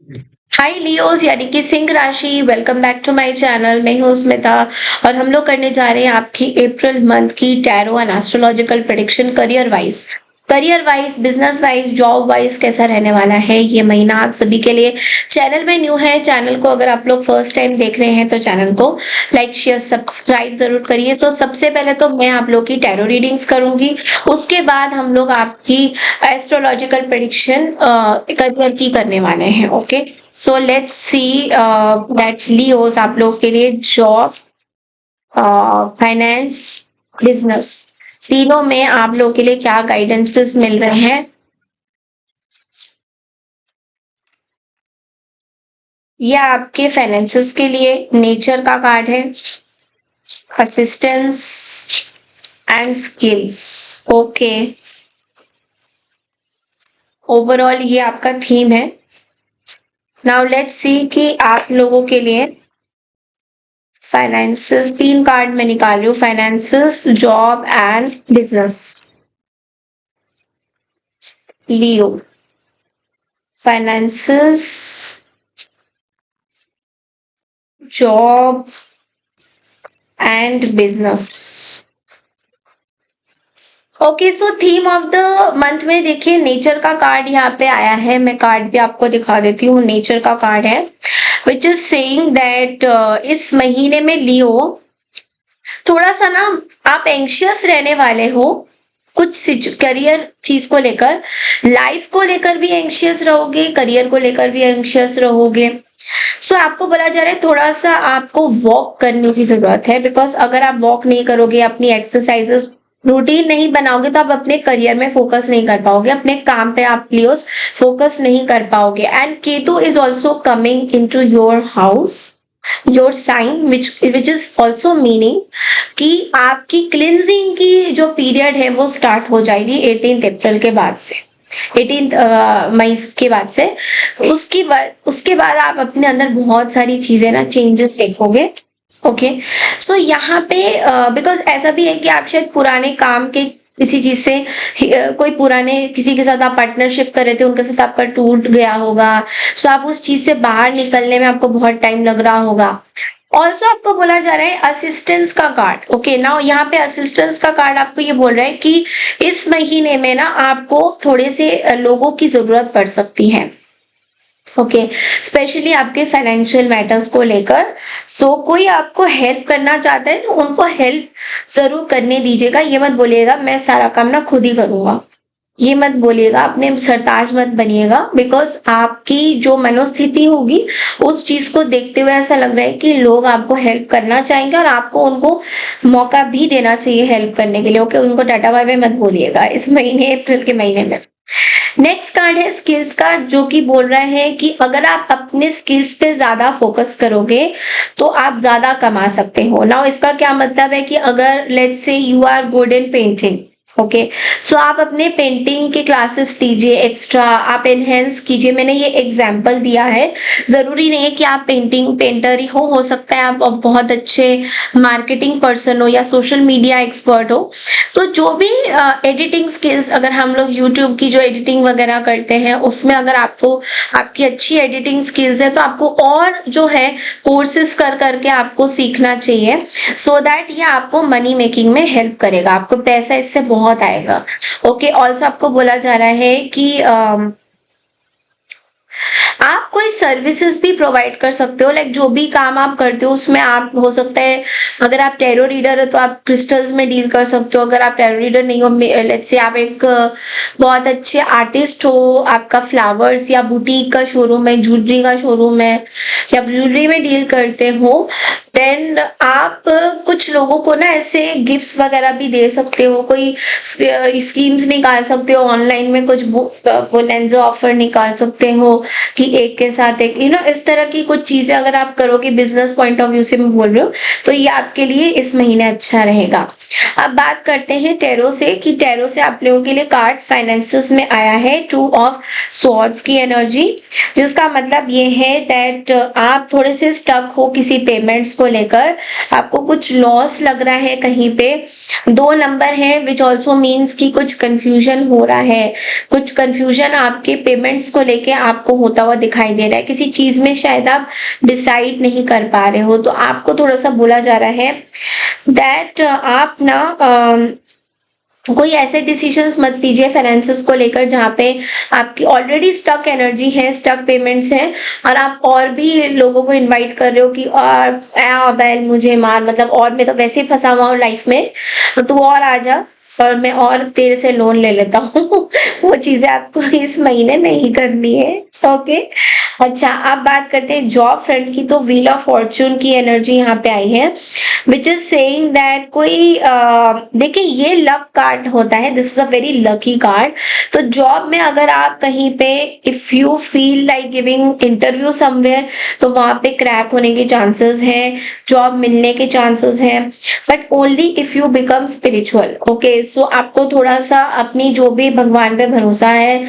हाय Leos यानी कि सिंह राशि। Welcome back to my channel. मैं हूँ स्मिता और हम लोग करने जा रहे हैं आपकी अप्रैल मंथ की tarot and astrological prediction career wise business wise job wise कैसा रहने वाला है ये महीना आप सभी के लिए। चैनल में न्यू है, चैनल को अगर आप लोग फर्स्ट टाइम देख रहे हैं तो चैनल को लाइक शेयर सब्सक्राइब जरूर करिए। तो सबसे पहले तो मैं आप लोग की टैरो रीडिंग्स करूंगी, उसके बाद हम लोग आपकी एस्ट्रोलॉजिकल प्रेडिक्शन करियर की करने वाले हैं। Okay, so let's see that Leos आप लोग के लिए जॉब, फाइनेंस, बिजनेस तीनों में आप लोग के लिए क्या गाइडेंसेस मिल रहे हैं। ये आपके फाइनेंसेस के लिए नेचर का कार्ड है, assistance and skills. Okay, overall ये आपका थीम है। नाउ लेट्स सी कि आप लोगों के लिए फाइनेंसेस, तीन कार्ड मैं निकाल रही हूँ, finances, job and business. Leo, finances, job and business. Okay, so theme of the month में देखिए नेचर का कार्ड यहाँ पे आया है। मैं कार्ड भी आपको दिखा देती हूँ, नेचर का कार्ड है विच इज सेइंग दैट इस महीने में लियो थोड़ा सा ना आप एंशियस रहने वाले हो। कुछ करियर चीज को लेकर, लाइफ को लेकर भी एंशियस रहोगे, करियर को लेकर भी एंशियस रहोगे। सो आपको बोला जा रहा है थोड़ा सा आपको वॉक करने की जरूरत है, बिकॉज अगर आप वॉक नहीं करोगे, अपनी एक्सरसाइजेस रूटीन नहीं बनाओगे तो आप अपने करियर में फोकस नहीं कर पाओगे, अपने काम पे आप लियोस फोकस नहीं कर पाओगे। And Ketu is also coming into your house, your sign which is also meaning कि आपकी क्लिनजिंग की जो पीरियड है वो स्टार्ट हो जाएगी 18 अप्रैल के बाद से, 18 मई के बाद से। उसके बाद आप अपने अंदर बहुत सारी चीजें ना चेंजेस देखोगे। ओके, सो यहाँ पे बिकॉज ऐसा भी है कि आप शायद पुराने काम के किसी चीज से कोई पुराने किसी के साथ आप पार्टनरशिप कर रहे थे, उनके साथ आपका टूट गया होगा। सो आप उस चीज से बाहर निकलने में आपको बहुत टाइम लग रहा होगा। ऑल्सो आपको बोला जा रहा है असिस्टेंस का कार्ड। ओके, नाउ यहाँ पे असिस्टेंस का कार्ड आपको ये बोल रहा है कि इस महीने में ना आपको थोड़े से लोगों की जरूरत पड़ सकती है। ओके, स्पेशली आपके फाइनेंशियल मैटर्स को लेकर। सो कोई आपको हेल्प करना चाहता है तो उनको हेल्प जरूर करने दीजिएगा। ये मत बोलिएगा मैं सारा काम ना खुद ही करूंगा, ये मत बोलिएगा, अपने सरताज मत बनिएगा, बिकॉज आपकी जो मनोस्थिति होगी उस चीज को देखते हुए ऐसा लग रहा है कि लोग आपको हेल्प करना चाहेंगे और आपको उनको मौका भी देना चाहिए हेल्प करने के लिए। ओके, उनको टाटा बाय बाय मत बोलिएगा इस महीने, अप्रैल के महीने में। नेक्स्ट कार्ड है स्किल्स का, जो कि बोल रहा है कि अगर आप अपने स्किल्स पे ज्यादा फोकस करोगे तो आप ज्यादा कमा सकते हो। नाउ इसका क्या मतलब है कि अगर let's say you are good in painting, okay, so आप अपने पेंटिंग के क्लासेस लीजिए, एक्स्ट्रा आप एनहेंस कीजिए। मैंने ये एग्जाम्पल दिया है, जरूरी नहीं है कि आप पेंटिंग पेंटर ही हो सकता है आप बहुत अच्छे मार्केटिंग पर्सन हो या सोशल मीडिया एक्सपर्ट हो। तो जो भी एडिटिंग स्किल्स, अगर हम लोग यूट्यूब की जो एडिटिंग वगैरह करते हैं उसमें अगर आपको आपकी अच्छी एडिटिंग स्किल्स है तो आपको और जो है कोर्सेज कर करके आपको सीखना चाहिए, सो दैट ये आपको मनी मेकिंग में हेल्प करेगा, आपको पैसा इससे बहुत आएगा। ओके, ऑल्सो आपको बोला जा रहा है कि आप कोई सर्विसेज भी प्रोवाइड कर सकते हो, लाइक जो भी काम आप करते हो उसमें आप हो सकता है, अगर आप टैरो रीडर हो तो आप क्रिस्टल्स में डील कर सकते हो। अगर आप टैरो रीडर नहीं हो, लेट्स से आप एक बहुत अच्छे आर्टिस्ट हो, आपका फ्लावर्स या बुटीक का शोरूम है, ज्वेलरी का शोरूम है या ज्वेलरी में डील करते हो, देन आप कुछ लोगों को ना ऐसे गिफ्ट्स वगैरह भी दे सकते हो, कोई स्कीम्स निकाल सकते हो ऑनलाइन में, कुछ बोनेंजा ऑफर निकाल सकते हो कि एक के साथ एक, इस तरह की कुछ चीजें अगर आप करोगे, बिजनेस पॉइंट ऑफ व्यू से मैं बोल रही हूँ, तो ये आपके लिए इस महीने अच्छा रहेगा। अब बात करते हैं टैरो से कि टैरो से आप लोगों के लिए कार्ड फाइनेंसेस में आया है टू ऑफ स्वॉर्ड्स की एनर्जी, जिसका मतलब ये है दैट आप थोड़े से स्टक हो किसी पेमेंट्स को लेकर आपको कुछ लॉस लग रहा है कहीं पे। 2 नंबर है विच ऑल्सो मीन्स कि कुछ कंफ्यूजन हो रहा है, कुछ कंफ्यूजन आपके पेमेंट्स को लेके आपको होता हुआ दिखाई दे रहा है, किसी चीज में शायद आप डिसाइड नहीं कर पा रहे हो। तो आपको थोड़ा सा बोला जा रहा है दैट आप ना कोई ऐसे डिसीजंस मत लीजिए फाइनेंसेस को लेकर जहाँ पे आपकी ऑलरेडी स्टक एनर्जी है, स्टक पेमेंट्स हैं, और आप और भी लोगों को इनवाइट कर रहे हो कि और बैल मुझे मार, मतलब और मैं तो वैसे ही फंसा हुआ हूँ लाइफ में, तो तू और आ जा और मैं और तेरे से लोन ले लेता हूँ। वो चीजें आपको इस महीने नहीं करनी है। ओके, अच्छा अब बात करते हैं जॉब फ्रंट की। तो व्हील ऑफ फॉर्चून की एनर्जी यहाँ पे आई है विच इज सेइंग दैट कोई देखिए ये लक कार्ड होता है, this is a very lucky card. तो जॉब में अगर आप कहीं पे if you feel like giving interview somewhere तो वहां पे क्रैक होने के चांसेस हैं, जॉब मिलने के चांसेस हैं, but only if you become spiritual. Okay, so आपको थोड़ा सा अपनी जो भी भगवान पे भरोसा है,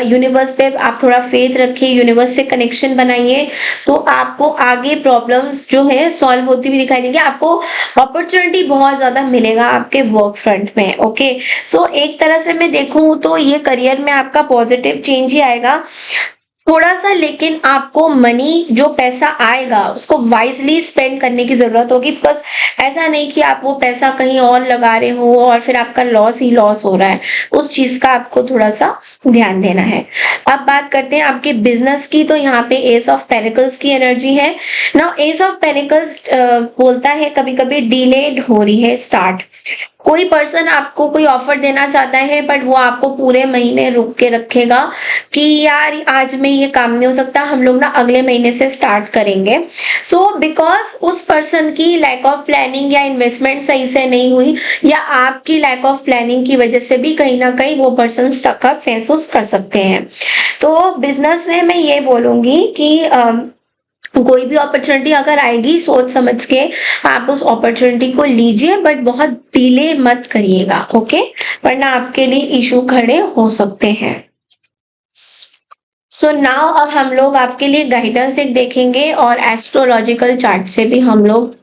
यूनिवर्स पे आप थोड़ा फेथ रखिए, यूनिवर्स से कनेक्शन बनाइए, तो आपको आगे प्रॉब्लम्स जो है सॉल्व होती हुई दिखाई देंगी। आपको अपॉर्चुनिटी बहुत ज्यादा मिलेगा आपके वर्क फ्रंट में। ओके, सो एक तरह से मैं देखूं तो ये करियर में आपका पॉजिटिव चेंज ही आएगा थोड़ा सा, लेकिन आपको मनी जो पैसा आएगा उसको वाइजली स्पेंड करने की जरूरत होगी, बिकॉज ऐसा नहीं कि आप वो पैसा कहीं और लगा रहे हो और फिर आपका लॉस ही लॉस हो रहा है, उस चीज का आपको थोड़ा सा ध्यान देना है। अब बात करते हैं आपके बिजनेस की। तो यहाँ पे एस ऑफ पेनिकल्स की एनर्जी है। नाउ एस ऑफ पेनिकल्स बोलता है कभी कभी डिलेड हो रही है स्टार्ट। कोई पर्सन आपको कोई ऑफर देना चाहता है बट वो आपको पूरे महीने रुक के रखेगा कि यार आज में ये काम नहीं हो सकता, हम लोग ना अगले महीने से स्टार्ट करेंगे। सो बिकॉज उस पर्सन की लैक ऑफ प्लानिंग या इन्वेस्टमेंट सही से नहीं हुई, या आपकी लैक ऑफ प्लानिंग की वजह से भी कहीं ना कहीं वो पर्सन स्टक अप महसूस कर सकते हैं। तो बिजनेस में मैं ये बोलूंगी कि कोई भी अपॉर्चुनिटी अगर आएगी सोच समझ के आप उस अपॉर्चुनिटी को लीजिए, बट बहुत डिले मत करिएगा। ओके, वरना आपके लिए इशू खड़े हो सकते हैं। सो नाउ अब हम लोग आपके लिए गाइडेंस एक देखेंगे और एस्ट्रोलॉजिकल चार्ट से भी हम लोग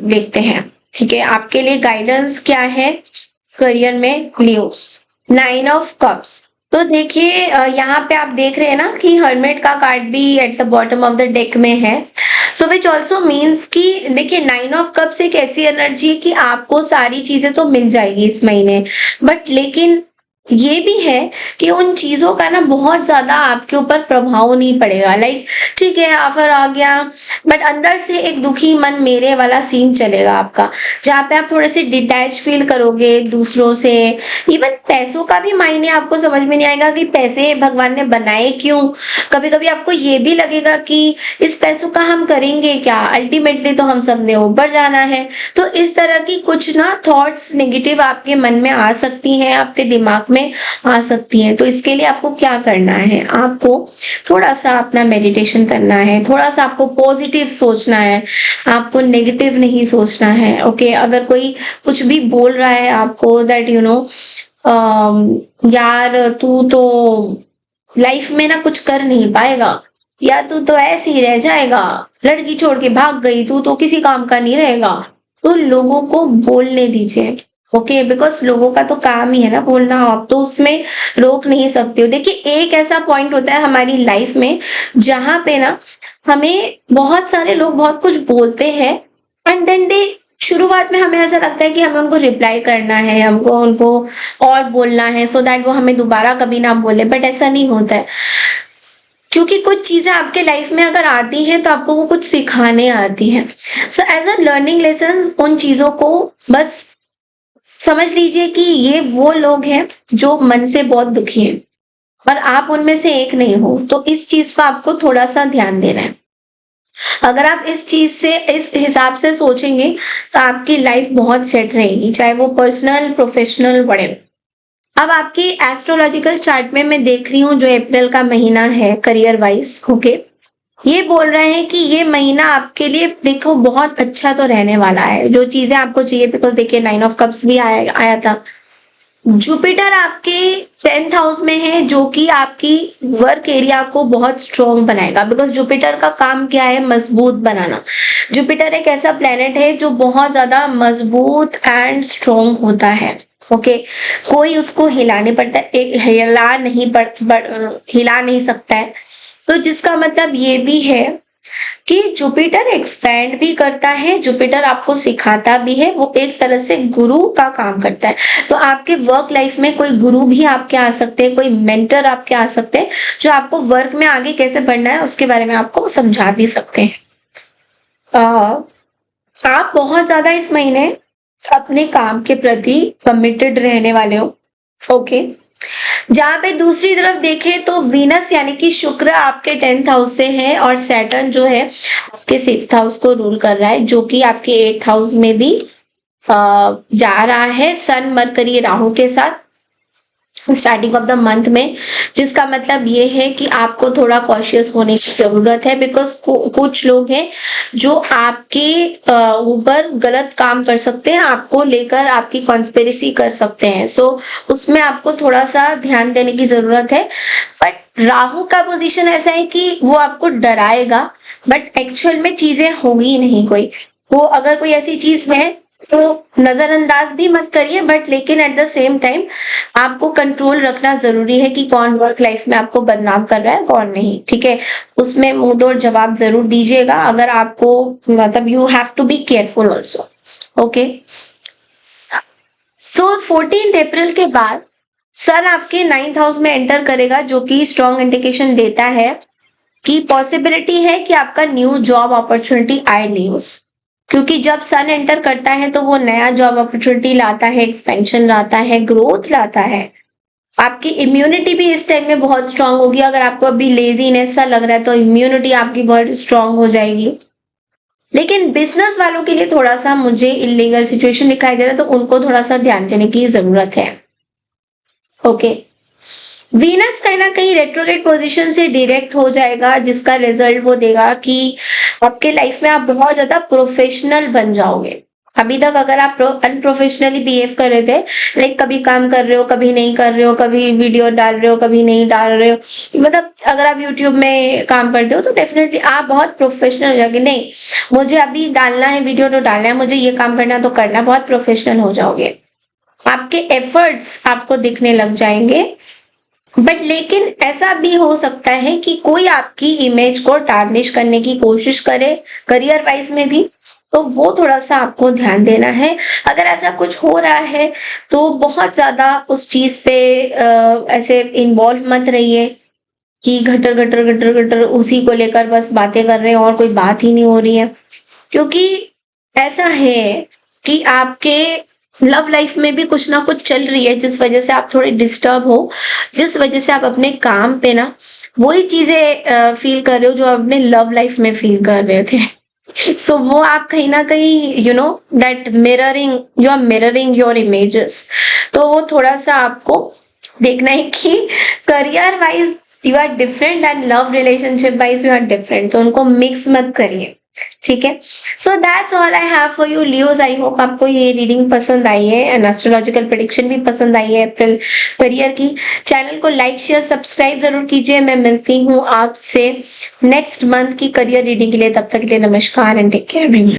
देखते हैं। ठीक है, आपके लिए गाइडेंस क्या है करियर में लियोस। 9 of cups. तो देखिए यहाँ पे आप देख रहे हैं ना कि हर्मिट का कार्ड भी at the bottom of the deck में है। सो विच ऑल्सो मीन्स कि देखिए 9 ऑफ कप्स एक ऐसी एनर्जी है कि आपको सारी चीजें तो मिल जाएगी इस महीने, बट लेकिन ये भी है कि उन चीजों का ना बहुत ज्यादा आपके ऊपर प्रभाव नहीं पड़ेगा। लाइक ठीक है ऑफर आ गया बट अंदर से एक दुखी मन मेरे वाला सीन चलेगा आपका, जहाँ पे आप थोड़े से डिटैच फील करोगे दूसरों से। इवन पैसों का भी मायने आपको समझ में नहीं आएगा कि पैसे भगवान ने बनाए क्यों। कभी कभी आपको ये भी लगेगा कि इस पैसों का हम करेंगे क्या, अल्टीमेटली तो हम सब ने ऊपर जाना है। तो इस तरह की कुछ ना थॉट्स नेगेटिव आपके मन में आ सकती हैं, आपके दिमाग में आ सकती है। तो इसके लिए आपको क्या करना है, आपको थोड़ा सा अपना मेडिटेशन करना है, थोड़ा सा आपको पॉजिटिव सोचना है, आपको नेगेटिव नहीं सोचना है। ओके, अगर कोई कुछ भी बोल रहा है आपको दैट यू नो यार तू तो लाइफ में ना कुछ कर नहीं पाएगा, या तू तो ऐसे ही रह जाएगा, लड़की छोड़ के भाग गई, तू तो किसी काम का नहीं रहेगा, तो लोगों को बोलने दीजिए। ओके, बिकॉज लोगों का तो काम ही है ना बोलना, आप तो उसमें रोक नहीं सकते हो। देखिए एक ऐसा पॉइंट होता है हमारी लाइफ में जहां पे ना हमें बहुत सारे लोग बहुत कुछ बोलते हैं एंड देन दे शुरुआत में हमें ऐसा लगता है कि हमें उनको रिप्लाई करना है, हमको उनको और बोलना है सो दैट वो हमें दोबारा कभी ना बोले, बट ऐसा नहीं होता है। क्योंकि कुछ चीजें आपके लाइफ में अगर आती हैं तो आपको वो कुछ सिखाने आती हैं। So as a learning lesson उन चीजों को बस समझ लीजिए कि ये वो लोग हैं जो मन से बहुत दुखी हैं और आप उनमें से एक नहीं हो। तो इस चीज को आपको थोड़ा सा ध्यान देना है। अगर आप इस चीज से इस हिसाब से सोचेंगे तो आपकी लाइफ बहुत सेट रहेगी, चाहे वो पर्सनल प्रोफेशनल बड़े। अब आपकी एस्ट्रोलॉजिकल चार्ट में मैं देख रही हूँ जो अप्रैल का महीना है करियर वाइज। ओके, ये बोल रहे हैं कि ये महीना आपके लिए देखो बहुत अच्छा तो रहने वाला है, जो चीजें आपको चाहिए, बिकॉज देखिए 9 ऑफ कप्स भी आया था, जुपिटर आपके 10th हाउस में है, जो कि आपकी वर्क एरिया को बहुत स्ट्रॉन्ग बनाएगा, बिकॉज जुपिटर का काम क्या है, मजबूत बनाना। जुपिटर एक ऐसा प्लेनेट है जो बहुत ज्यादा मजबूत एंड स्ट्रॉन्ग होता है। ओके, कोई उसको हिला नहीं पड़ता, एक हिला नहीं सकता है। तो जिसका मतलब ये भी है कि जुपिटर एक्सपैंड भी करता है, जुपिटर आपको सिखाता भी है, वो एक तरह से गुरु का काम करता है। तो आपके वर्क लाइफ में कोई गुरु भी आपके आ सकते हैं, कोई मेंटर आपके आ सकते हैं, जो आपको वर्क में आगे कैसे बढ़ना है उसके बारे में आपको समझा भी सकते हैं। आप बहुत ज्यादा इस महीने अपने काम के प्रति कमिटेड रहने वाले हो। ओके, जहां पे दूसरी तरफ देखें तो वीनस यानी कि शुक्र आपके 10th हाउस से है, और सैटर्न जो है आपके 6th हाउस को रूल कर रहा है, जो कि आपके 8th हाउस में भी जा रहा है, सन मरकरी राहु के साथ स्टार्टिंग ऑफ द मंथ में। जिसका मतलब ये है कि आपको थोड़ा कॉशियस होने की जरूरत है, बिकॉज कुछ लोग हैं जो आपके ऊपर गलत काम कर सकते हैं, आपको लेकर आपकी कॉन्स्पिरेसी कर सकते हैं। सो उसमें आपको थोड़ा सा ध्यान देने की जरूरत है। बट राहु का पोजीशन ऐसा है कि वो आपको डराएगा, बट एक्चुअल में चीजें होगी नहीं कोई। वो अगर कोई ऐसी चीज है तो नजरअंदाज भी मत करिए, बट लेकिन एट द सेम टाइम आपको कंट्रोल रखना जरूरी है कि कौन वर्क लाइफ में आपको बदनाम कर रहा है, कौन नहीं। ठीक है, उसमें मुंह तोड़ जवाब जरूर दीजिएगा, अगर आपको मतलब you have to be careful also. Okay, so 14 April के बाद सन आपके 9th हाउस में एंटर करेगा, जो कि स्ट्रॉन्ग इंडिकेशन देता है कि पॉसिबिलिटी है कि आपका न्यू जॉब अपॉर्चुनिटी आए न्यूज। क्योंकि जब सन एंटर करता है तो वो नया जॉब अपॉर्चुनिटी लाता है, एक्सपेंशन लाता है, ग्रोथ लाता है। आपकी इम्यूनिटी भी इस टाइम में बहुत स्ट्रांग होगी। अगर आपको अभी लेजीनेस सा लग रहा है तो इम्यूनिटी आपकी बहुत स्ट्रांग हो जाएगी। लेकिन बिजनेस वालों के लिए थोड़ा सा मुझे इलीगल सिचुएशन दिखाई दे रहा है, तो उनको थोड़ा सा ध्यान देने की जरूरत है। ओके, वीनस कहीं ना कहीं रेट्रोग्रेड पोजीशन से डायरेक्ट हो जाएगा, जिसका रिजल्ट वो देगा कि आपके लाइफ में आप बहुत ज्यादा प्रोफेशनल बन जाओगे। अभी तक अगर आप अनप्रोफेशनली बिहेव कर रहे थे, लाइक कभी काम कर रहे हो, कभी नहीं कर रहे हो, कभी वीडियो डाल रहे हो, कभी नहीं डाल रहे हो, मतलब अगर आप यूट्यूब में काम करते हो तो डेफिनेटली आप बहुत प्रोफेशनल हो जाओगे। नहीं, मुझे अभी डालना है वीडियो तो डालना है, मुझे ये काम करना तो करना, बहुत प्रोफेशनल हो जाओगे। आपके एफर्ट्स आपको दिखने लग जाएंगे। बट लेकिन ऐसा भी हो सकता है कि कोई आपकी इमेज को टार्निश करने की कोशिश करे, करियर वाइज में भी, तो वो थोड़ा सा आपको ध्यान देना है। अगर ऐसा कुछ हो रहा है तो बहुत ज्यादा उस चीज पे ऐसे इन्वॉल्व मत रहिए कि घटर घटर घटर घटर उसी को लेकर बस बातें कर रहे हैं और कोई बात ही नहीं हो रही है। क्योंकि ऐसा है कि आपके लव लाइफ में भी कुछ ना कुछ चल रही है, जिस वजह से आप थोड़े डिस्टर्ब हो, जिस वजह से आप अपने काम पे ना वही चीजें फील कर रहे हो जो आप अपने लव लाइफ में फील कर रहे थे। सो वो आप कहीं ना कहीं you know that mirroring, you are mirroring your images. तो वो थोड़ा सा आपको देखना है कि career wise you are different and love relationship wise you are different, तो उनको मिक्स मत करिए। ठीक है, so that's all I have for you Leos. I hope आपको ये रीडिंग पसंद आई है एंड एस्ट्रोलॉजिकल प्रेडिक्शन भी पसंद आई है अप्रैल करियर की। चैनल को लाइक शेयर सब्सक्राइब जरूर कीजिए। मैं मिलती हूँ आपसे नेक्स्ट मंथ की करियर रीडिंग के लिए, तब तक के लिए नमस्कार एंड टेक केयर।